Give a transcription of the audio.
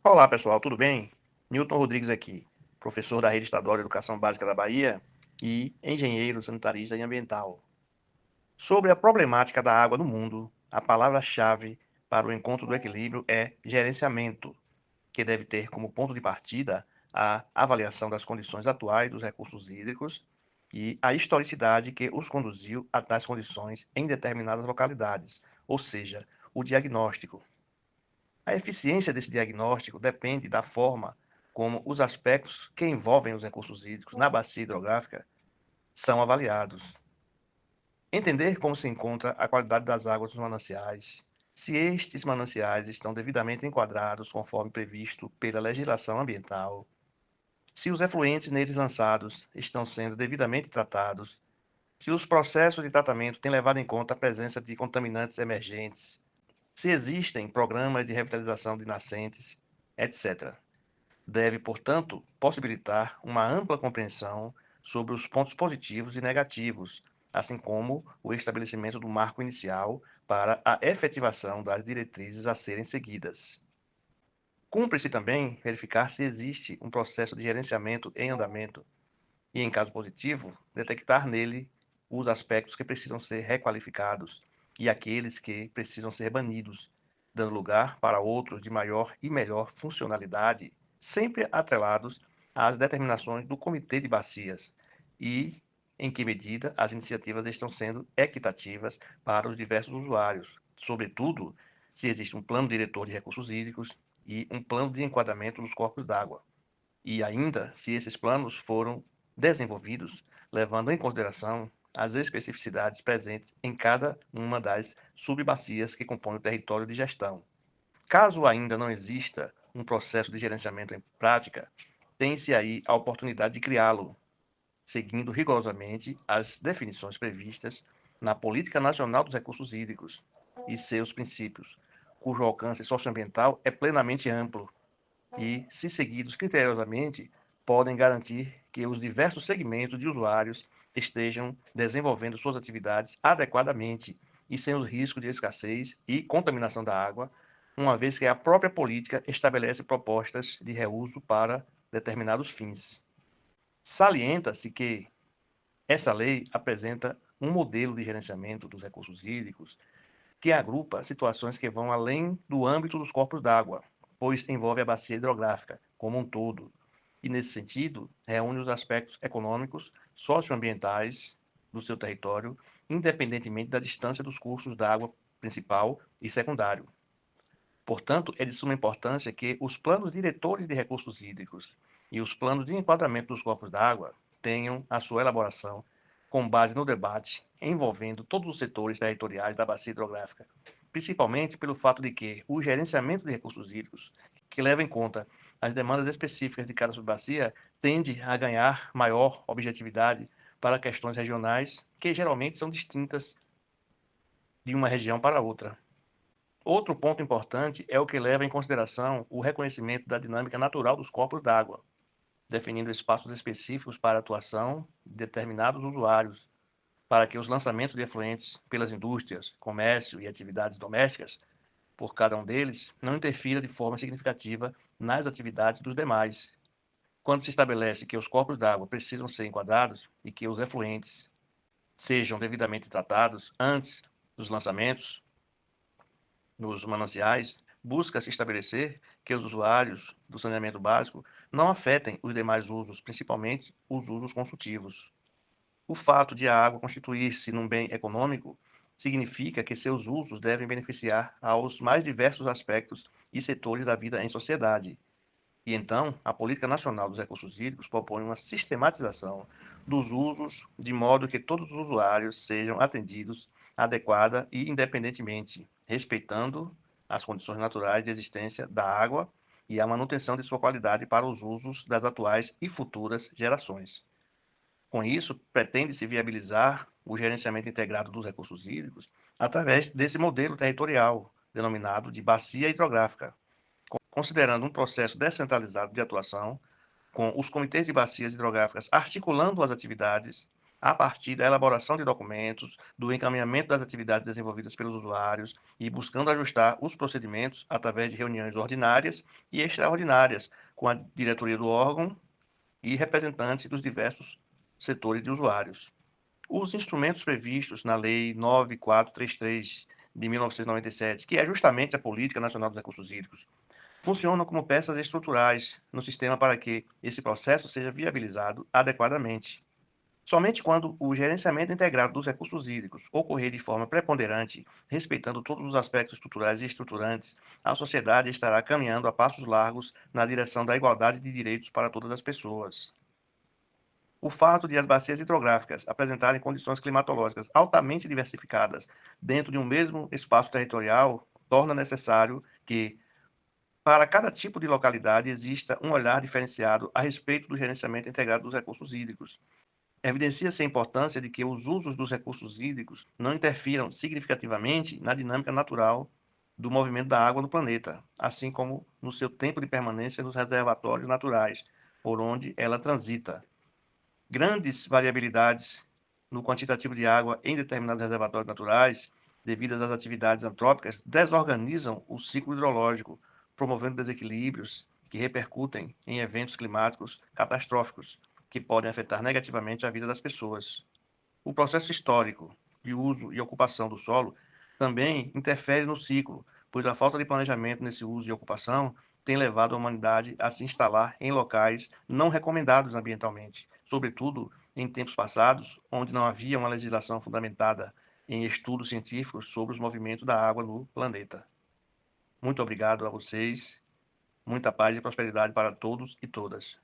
Olá, pessoal, tudo bem? Newton Rodrigues aqui, professor da Rede Estadual de Educação Básica da Bahia e engenheiro sanitarista e ambiental. Sobre a problemática da água no mundo, a palavra-chave para o encontro do equilíbrio é gerenciamento, que deve ter como ponto de partida a avaliação das condições atuais dos recursos hídricos e a historicidade que os conduziu a tais condições em determinadas localidades, ou seja, o diagnóstico. A eficiência desse diagnóstico depende da forma como os aspectos que envolvem os recursos hídricos na bacia hidrográfica são avaliados. Entender como se encontra a qualidade das águas dos mananciais, se estes mananciais estão devidamente enquadrados conforme previsto pela legislação ambiental, se os efluentes neles lançados estão sendo devidamente tratados, se os processos de tratamento têm levado em conta a presença de contaminantes emergentes, se existem programas de revitalização de nascentes, etc. Deve, portanto, possibilitar uma ampla compreensão sobre os pontos positivos e negativos, assim como o estabelecimento do marco inicial para a efetivação das diretrizes a serem seguidas. Cumpre-se também verificar se existe um processo de gerenciamento em andamento e, em caso positivo, detectar nele os aspectos que precisam ser requalificados e aqueles que precisam ser banidos, dando lugar para outros de maior e melhor funcionalidade, sempre atrelados às determinações do Comitê de Bacias e em que medida as iniciativas estão sendo equitativas para os diversos usuários, sobretudo se existe um plano diretor de recursos hídricos e um plano de enquadramento dos corpos d'água e ainda se esses planos foram desenvolvidos levando em consideração as especificidades presentes em cada uma das subbacias que compõem o território de gestão. Caso ainda não exista um processo de gerenciamento em prática, tem-se aí a oportunidade de criá-lo, seguindo rigorosamente as definições previstas na Política Nacional dos Recursos Hídricos e seus princípios, cujo alcance socioambiental é plenamente amplo e, se seguidos criteriosamente, podem garantir que os diversos segmentos de usuários estejam desenvolvendo suas atividades adequadamente e sem o risco de escassez e contaminação da água, uma vez que a própria política estabelece propostas de reuso para determinados fins. Salienta-se que essa lei apresenta um modelo de gerenciamento dos recursos hídricos que agrupa situações que vão além do âmbito dos corpos d'água, pois envolve a bacia hidrográfica como um todo, e, nesse sentido, reúne os aspectos econômicos, socioambientais do seu território, independentemente da distância dos cursos d'água principal e secundário. Portanto, é de suma importância que os planos diretores de recursos hídricos e os planos de enquadramento dos corpos d'água tenham a sua elaboração com base no debate envolvendo todos os setores territoriais da bacia hidrográfica, principalmente pelo fato de que o gerenciamento de recursos hídricos, que leva em conta as demandas específicas de cada subbacia, tende a ganhar maior objetividade para questões regionais que geralmente são distintas de uma região para outra. Outro ponto importante é o que leva em consideração o reconhecimento da dinâmica natural dos corpos d'água, definindo espaços específicos para a atuação de determinados usuários, para que os lançamentos de efluentes pelas indústrias, comércio e atividades domésticas, por cada um deles, não interfira de forma significativa nas atividades dos demais. Quando se estabelece que os corpos d'água precisam ser enquadrados e que os efluentes sejam devidamente tratados antes dos lançamentos, nos mananciais, busca-se estabelecer que os usuários do saneamento básico não afetem os demais usos, principalmente os usos consultivos. O fato de a água constituir-se num bem econômico significa que seus usos devem beneficiar aos mais diversos aspectos e setores da vida em sociedade. E então, a Política Nacional dos Recursos Hídricos propõe uma sistematização dos usos de modo que todos os usuários sejam atendidos adequada e independentemente, respeitando as condições naturais de existência da água e a manutenção de sua qualidade para os usos das atuais e futuras gerações. Com isso, pretende-se viabilizar o gerenciamento integrado dos recursos hídricos através desse modelo territorial, denominado de bacia hidrográfica, considerando um processo descentralizado de atuação, com os comitês de bacias hidrográficas articulando as atividades a partir da elaboração de documentos, do encaminhamento das atividades desenvolvidas pelos usuários e buscando ajustar os procedimentos através de reuniões ordinárias e extraordinárias com a diretoria do órgão e representantes dos diversos setores de usuários. Os instrumentos previstos na Lei 9433 de 1997, que é justamente a Política Nacional dos Recursos Hídricos, funcionam como peças estruturais no sistema para que esse processo seja viabilizado adequadamente. Somente quando o gerenciamento integrado dos recursos hídricos ocorrer de forma preponderante, respeitando todos os aspectos estruturais e estruturantes, a sociedade estará caminhando a passos largos na direção da igualdade de direitos para todas as pessoas. O fato de as bacias hidrográficas apresentarem condições climatológicas altamente diversificadas dentro de um mesmo espaço territorial torna necessário que, para cada tipo de localidade, exista um olhar diferenciado a respeito do gerenciamento integrado dos recursos hídricos. Evidencia-se a importância de que os usos dos recursos hídricos não interfiram significativamente na dinâmica natural do movimento da água no planeta, assim como no seu tempo de permanência nos reservatórios naturais, por onde ela transita. Grandes variabilidades no quantitativo de água em determinados reservatórios naturais, devidas às atividades antrópicas, desorganizam o ciclo hidrológico, promovendo desequilíbrios que repercutem em eventos climáticos catastróficos, que podem afetar negativamente a vida das pessoas. O processo histórico de uso e ocupação do solo também interfere no ciclo, pois a falta de planejamento nesse uso e ocupação tem levado a humanidade a se instalar em locais não recomendados ambientalmente, sobretudo em tempos passados, onde não havia uma legislação fundamentada em estudos científicos sobre os movimentos da água no planeta. Muito obrigado a vocês, muita paz e prosperidade para todos e todas.